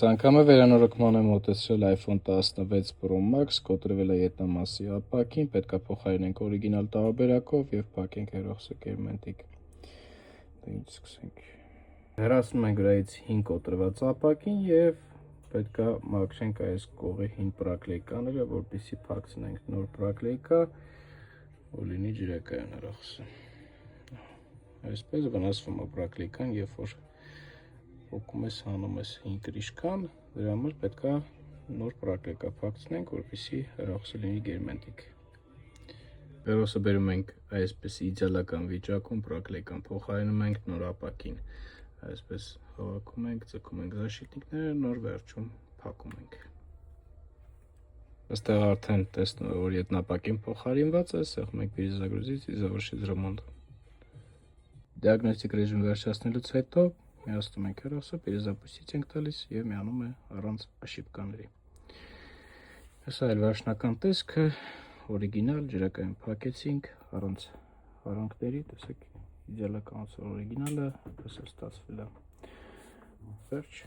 Անգամը վերանորոգման եմ մոտեցրել iPhone 16 Pro Max, կոտրվել է ետնամասի ապակին, պետք է փոխարինենք օրիգինալ տարբերակով եւ փակենք հեռախոսը կերմենտիկ։ Դե ինչ սկսենք։ Հեռացնում ենք գրայից 5 կոտրված ապակին եւ պետք է մաքրենք այս կողի հին պրակլեյկաները, որպեսզի փակցնենք նոր պրակլեյկա, որ լինի ջրակայան հեռախոսը։ Այսպես վնասվում է պրակլեյկան, երբ որ Օգում ես հանում ես հին կրիշկան, դրա համար պետք է նոր պրակլեյկա փակցնենք, որպեսզի հեռախոսը լինի գերմենտիկ։ Հեռախոսը բերում ենք այսպես իդեալական վիճակում, պրակլեյկան փոխարինում ենք նոր ապակին, այսպես հավաքում ենք, ձգում ենք զաշիտիկները, նոր վերջում փակում ենք։ Այստեղ արդեն տեսնում եք, որ ետնապակին փոխարինված է, սեղմում ենք перезагрузить и завершить ремонт։ Դիագնոստիկ ռեժիմ վերջացնելուց հետո միացնում ենք հեռախոսը, перезапустить ենք տալիս եւ միանում է առանց աշիպկաների։ Հեսա էլ վերջնական տեսքը, օրիգինալ ջրակային փակեցինք առանց վարանքների, տեսեք իդեալական օրիգինալը, պես է ստացվել է։ Վերջ։